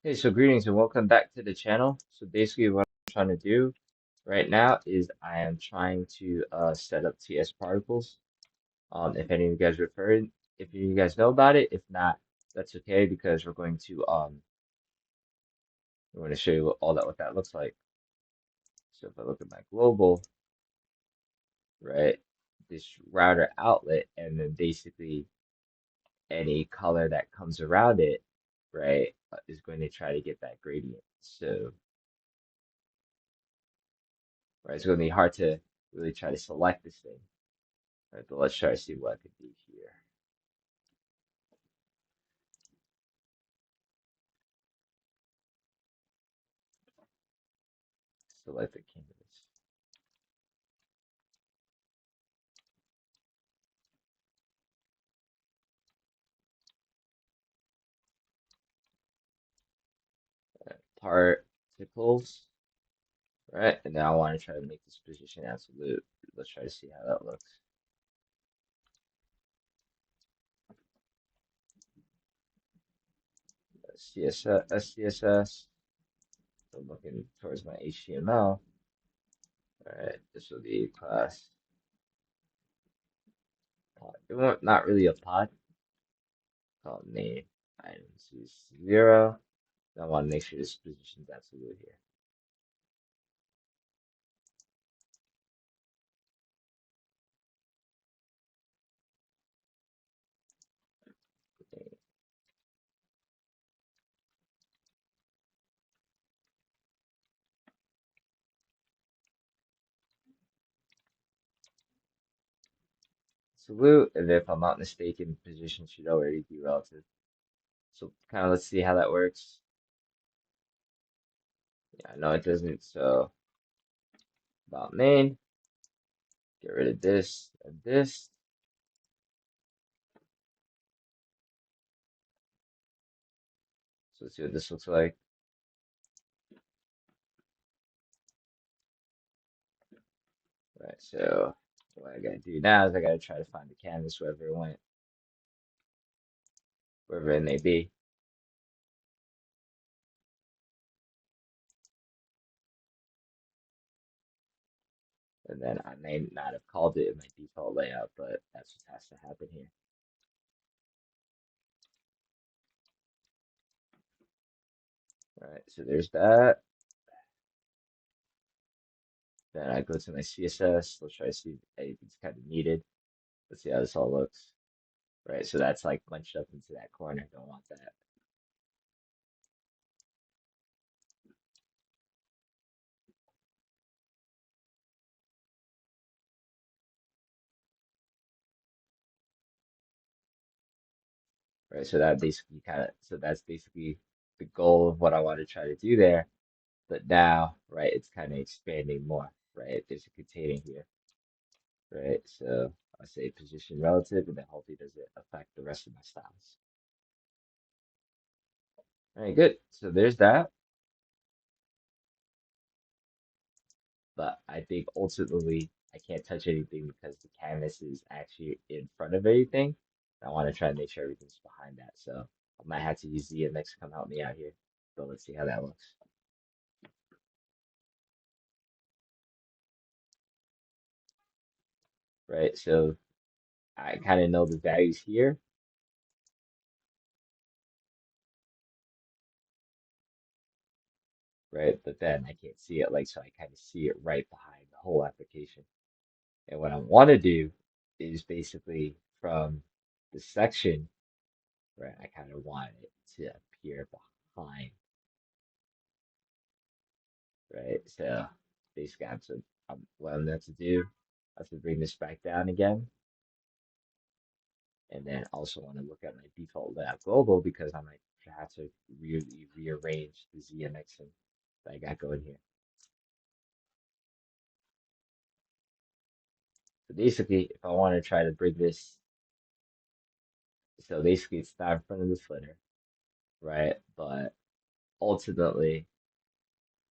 Hey, so greetings and welcome back to the channel. So basically what I'm trying to do right now is I am trying to set up tsparticles. If any of you guys referred, if you guys know about it, if not, that's okay because we're going to show you what that looks like. So if I look at my global, right, this router outlet and then basically any color that comes around it, right, is going to try to get that gradient. So right, it's going to be hard to really try to select this thing. All right, but let's try to see what I could do here. Select the canvas. Particles, right? And now I want to try to make this position absolute. Let's try to see how that looks. CSS. So I'm looking towards my HTML. All right, this will be class pod. Not really a pod. Called name items is 0. I want to make sure this position is absolute here. Absolute, and if I'm not mistaken, position should already be relative. So kind of let's see how that works. Yeah, no, it doesn't. So about main, get rid of this and this. So let's see what this looks like. Right, so what I gotta do now is I gotta try to find the canvas wherever it went, wherever it may be. And then I may not have called it in my default layout, but that's what has to happen here. All right, so there's that. Then I go to my CSS. Let's try to see if anything's kind of needed. Let's see how this all looks. Right, so that's like bunched up into that corner. Don't want that. Right, so that basically that's basically the goal of what I want to try to do there. But now, right, it's kind of expanding more, right? There's a container here, right? So I say position relative, and then hopefully does it affect the rest of my styles. All right, good. So there's that. But I think ultimately I can't touch anything because the canvas is actually in front of everything. I want to try and make sure everything's behind that. So I might have to use ZMX to come help me out here. But let's see how that looks. Right, so I kind of know the values here, right? But then I can't see it like so I kind of see it right behind the whole application. And what I want to do is basically from the section, right? I kind of want it to appear behind, right? So basically, what I'm going to do, I have to bring this back down again, and then also want to look at my default layout global because I might have to really rearrange the ZMX that I got going here. So basically, if I want to try to bring this, so basically it's not in front of the footer, right? But ultimately,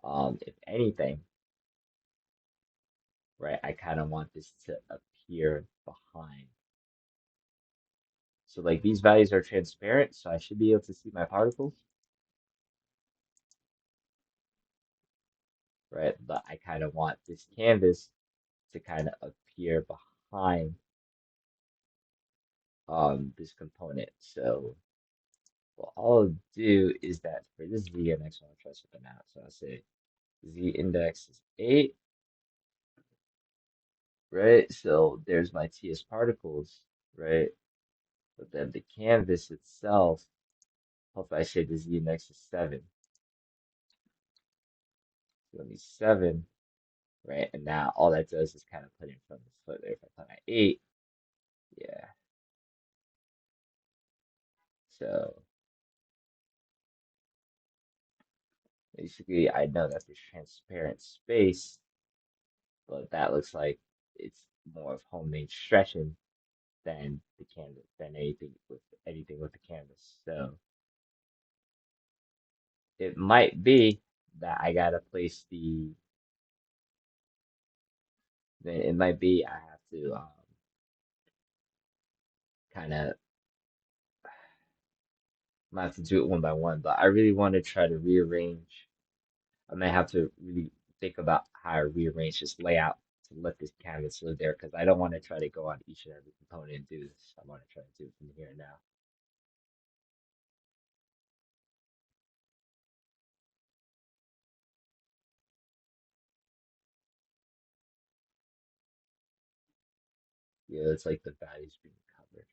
if anything, right, I kind of want this to appear behind. So like these values are transparent, so I should be able to see my particles. right? But I kind of want this canvas to kind of appear behind this component. So what I'll do is that for this Z index, I'll try something out. So I'll say Z index is 8, right? So there's my TS particles, right? But then the canvas itself, if I say the Z index is 7, so let me 7, right? And now all that does is kind of put in front of the foot there. If I put my 8, yeah. So basically, I know that there's transparent space, but that looks like it's more of homemade stretching than the canvas, than anything with the canvas. So it might be that I gotta place then it might be I have to kind of might have to do it one by one, but I really want to try to rearrange. I may have to really think about how I rearrange this layout to let this canvas live there because I don't want to try to go on each and every component and do this. I want to try to do it from here and now. Yeah, it's like the values being covered.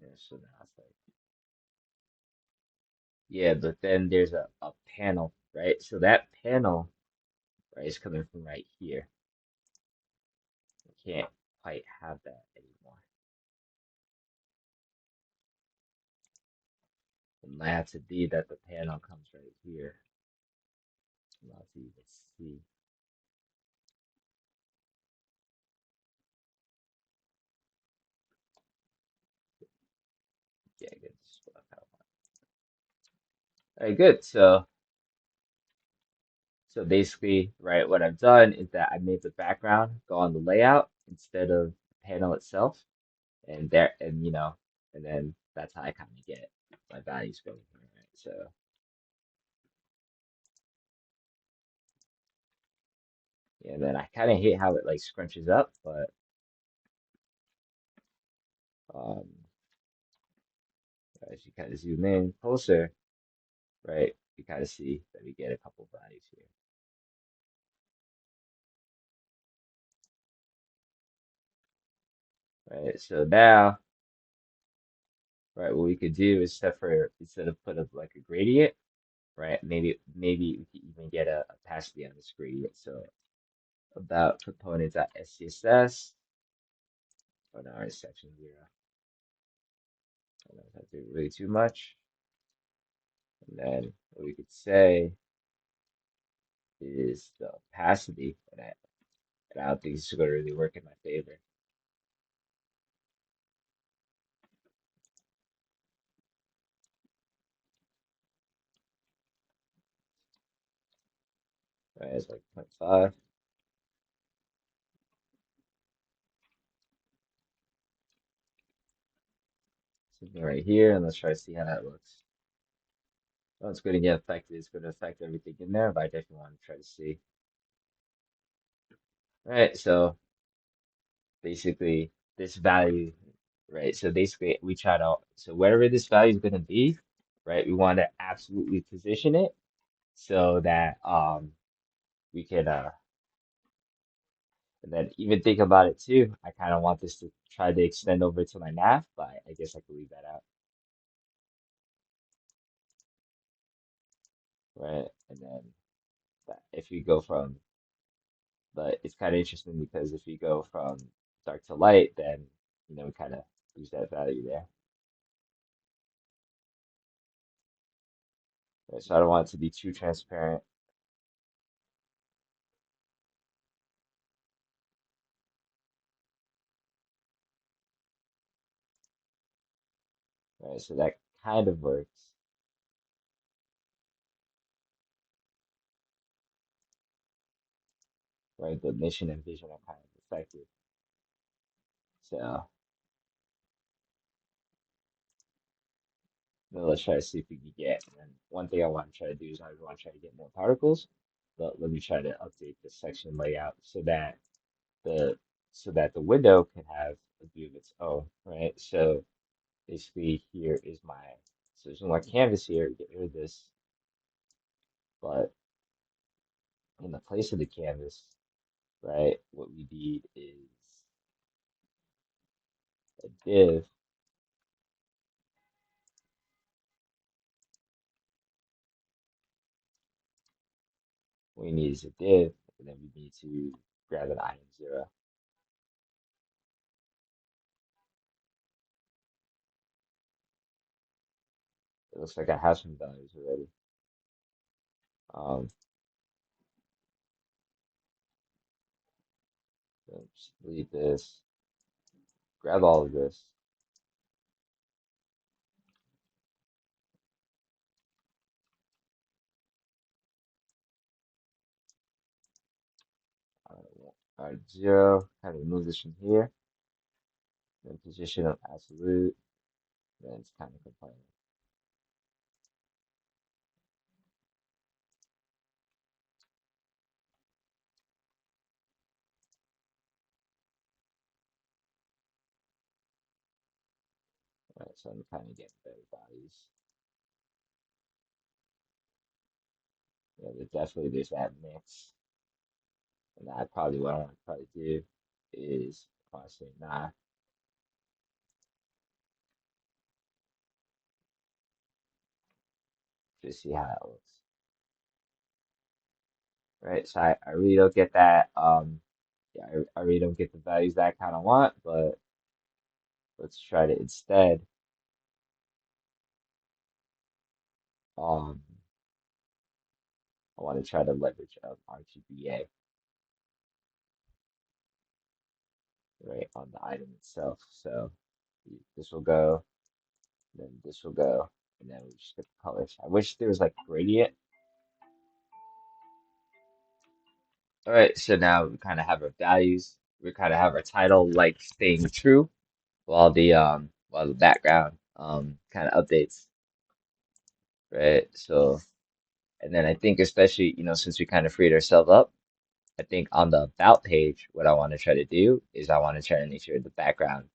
Yeah, so now it's like, yeah, but then there's a panel, right? So that panel, right, is coming from right here. I can't quite have that anymore. It might have to be that the panel comes right here. I'm not to even see. Yeah, good. This is what I kind of want. All right, good. So basically, right, what I've done is that I made the background go on the layout instead of the panel itself, and and then that's how I kind of get my values going here, right? So, yeah, and then I kind of hate how it like scrunches up, but um, as you kind of zoom in closer, right, you kind of see that we get a couple values here, right? So now, right, what we could do is instead of put up like a gradient, right? Maybe we could even get a opacity on this gradient. So about components.scss, oh no, it's section 0. I don't have to do really too much. And then what we could say is the opacity, and I don't think this is going to really work in my favor. Right, it's like 0.5, something right here, and let's try to see how that looks. Oh, it's going to get affected. It's going to affect everything in there, but I definitely want to try to see. All right, so basically this value, right? So basically we try to, so wherever this value is going to be, right? We want to absolutely position it so that we can and then even think about it too. I kind of want this to try to extend over to my nav, but I guess I could leave that out. right? And then if you go from, but it's kind of interesting because if you go from dark to light, then we kind of lose that value there. Right? So I don't want it to be too transparent, right? So that kind of works, right? But mission and vision are kind of affected. So now let's try to see if we can get. And one thing I want to try to do is I want to try to get more particles, but let me try to update the section layout the so that the window can have a view of its own, right? So basically here is so there's no more canvas here, get rid of this, but in the place of the canvas, right, what we need is a div. What we need is a div, and then we need to grab an item 0. It looks like I have some values already. So just delete this, grab all of this. All right, 0, kind of move this from here, then position of absolute, then it's kind of complaining. All right, so I'm kind of getting better values. Yeah, but definitely there's that mix. And that probably what I want to probably do is I want to say nah, just see how it looks. Right, so I really don't get that. Yeah, I really don't get the values that I kind of want, but let's try to instead. Um, I want to try to leverage RGBA, right, on the item itself. So this will go, then this will go, and then we just get the colors. I wish there was like gradient. All right, so now we kind of have our values. We kind of have our title like staying true while the background kind of updates, right? So and then I think especially, since we kind of freed ourselves up, I think on the about page, what I want to try to do is I want to try to make sure the background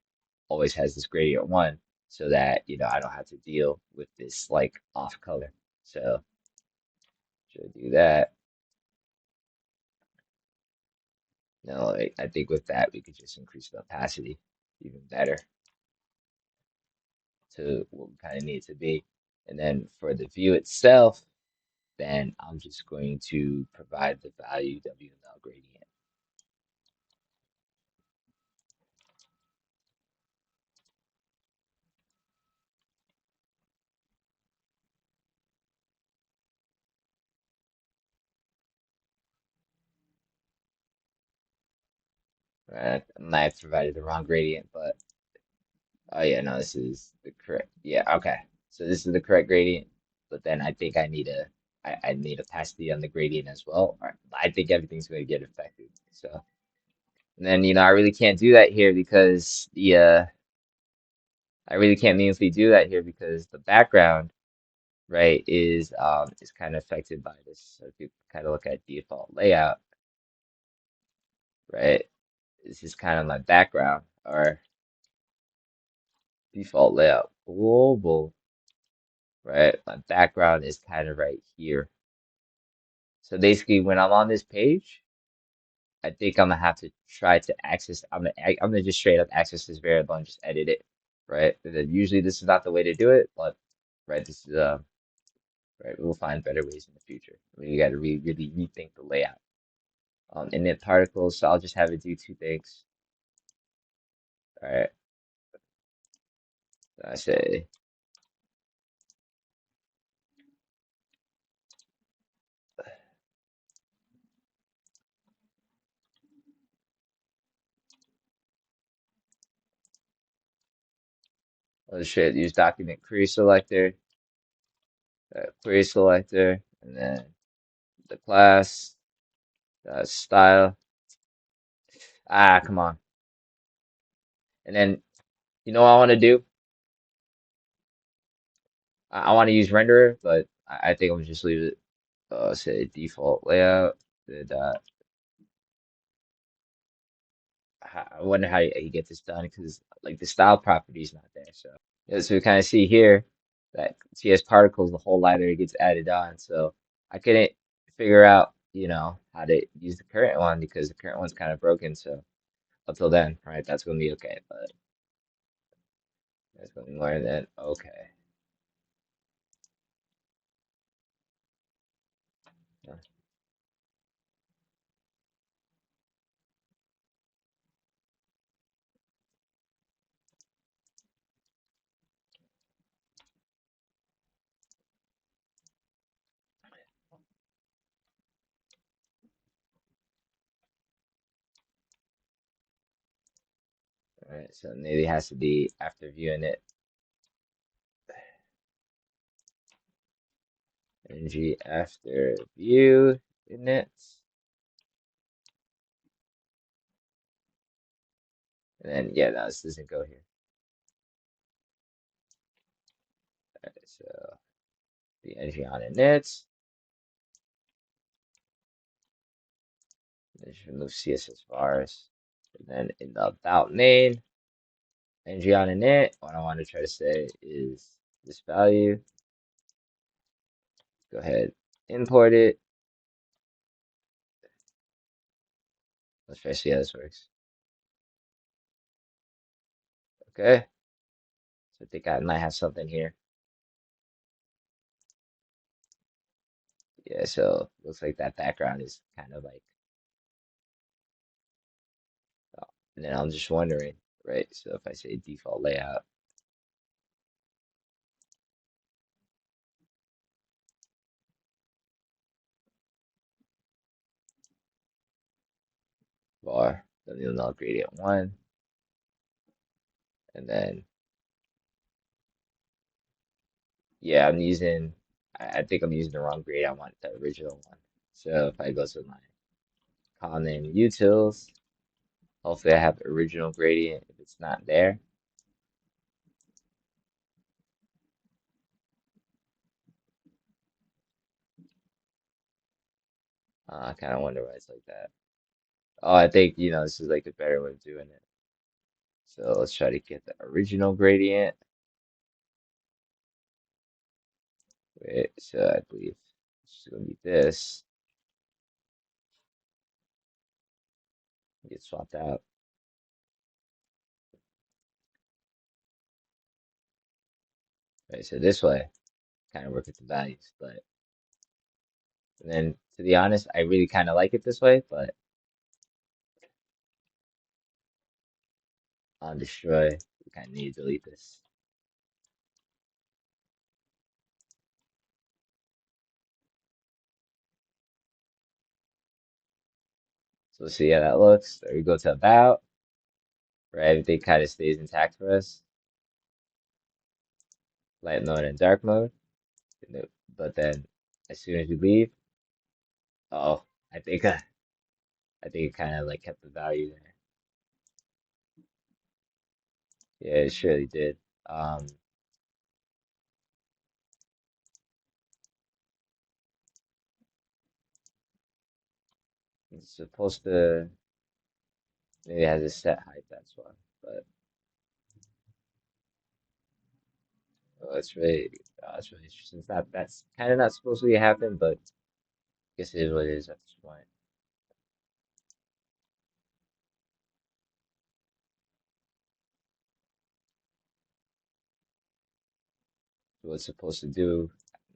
always has this gradient 1 so that, I don't have to deal with this like off color. So should I do that? No, I think with that we could just increase the opacity even better to what we kind of need it to be. And then for the view itself, then I'm just going to provide the value WML gradient. Right? I might have provided the wrong gradient, but oh yeah, no, this is the correct. Yeah, okay. So this is the correct gradient, but then I think I need opacity on the gradient as well. I think everything's going to get affected. So and then I really can't do that here because I really can't meaningfully do that here because the background, right, is kind of affected by this. So if you kind of look at default layout, right, this is kind of my background or default layout global, right? My background is kind of right here. So basically, when I'm on this page, I think I'm gonna have to try to access. I'm gonna just straight up access this variable and just edit it, right? And then usually this is not the way to do it, but right, this is right? We'll find better ways in the future. We got to really rethink the layout. Init particles, so I'll just have it do two things. All right, so I say, oh shit, use document query selector, query selector, and then the class, style. Ah, come on. And then, you know what I want to do? I want to use renderer, but I think I'm just leave it, say default layout. And, I wonder how you get this done because like the style property is not there. So yeah, so we kind of see here that tsparticles, the whole library gets added on. So I couldn't figure out, how to use the current one because the current one's kind of broken. So until then, right, that's gonna be okay. But that's gonna be more than okay. Yeah. All right, so maybe it has to be after viewing it. ng after view init. And then yeah, no, this doesn't go here. All right, so the ng on init. Then just remove CSS vars. And then in the about name, ng on init, what I want to try to say is this value. Go ahead, import it. Let's try to see how this works. Okay, so I think I might have something here. Yeah, so looks like that background is kind of like, oh, and then I'm just wondering, right? So if I say default layout, var, then you'll know gradient one, and then yeah, I think I'm using the wrong grade. I want the original one. So if I go to my column name utils, hopefully I have original gradient. If it's not there, I kind of wonder why it's like that. Oh, I think, this is like a better way of doing it. So let's try to get the original gradient. Wait, so I believe it's going to be this. Get swapped out. Right, so this way, kind of work with the values. But and then, to be honest, I really kind of like it this way, but on destroy, we kind of need to delete this. So let's see how that looks. There we go to about, right? Everything kind of stays intact for us. Light mode and dark mode. But then as soon as you leave, oh, I think I think it kind of like kept the value there. Yeah, it surely did. Um, it's supposed to maybe it has a set height, that's why. But oh, it's really interesting. It's not that's kind of not supposed to happen, but I guess it is what it is at this point. So what it's supposed to do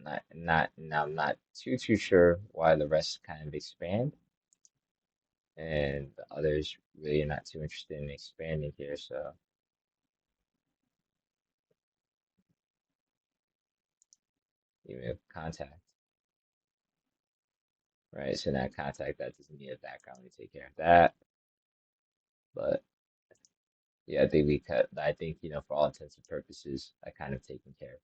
I'm not too sure why the rest kind of expand, and the others really are not too interested in expanding here. So even if contact, right? So now contact that doesn't need a background. We take care of that. But yeah, I think we cut. I think for all intents and purposes, I kind of taken care of.